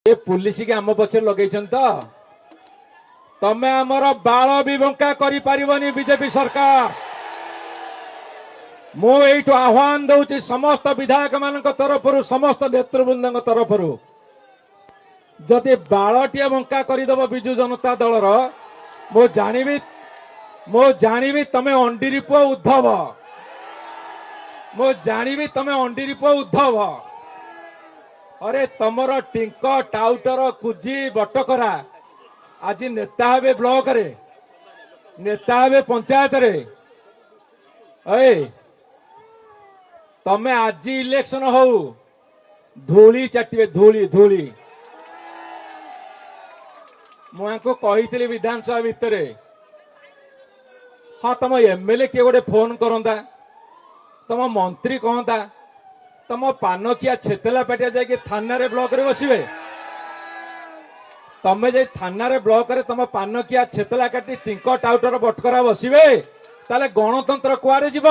Police के आम पछे लगे तमें आमर बाल भी बंका करी बीजेपी सरकार मुझे आह्वान दूसरी समस्त विधायक मान तरफ समस्त नेतृवृंद तरफ जदि बालटे बंका करदेव विजु जनता दलर मो जानी तमें अंडीरी पुआ उद्धव मो जानी तमें अंडीरी पुआ उद्धव अरे तमर टिंक टाउटर कुजी बटकरा आज नेता हे ब्लॉक रे नेता हे पंचायत रे तमे आज इलेक्शन हो धूली चाटे धूली धूली मुझे कही विधानसभा भितर हाँ तुम एमएलए किए गोटे फोन करता तुम मंत्री कहता तुम पान किया छेतला पाटिया जाके थाना रे ब्लॉक रे बसवे तमें जे थाना रे ब्लॉक रे तुम पान किया छेतला काटी टिंक टाउटर बटकरा बसवे ताले गणतंत्र कुआरे जीव।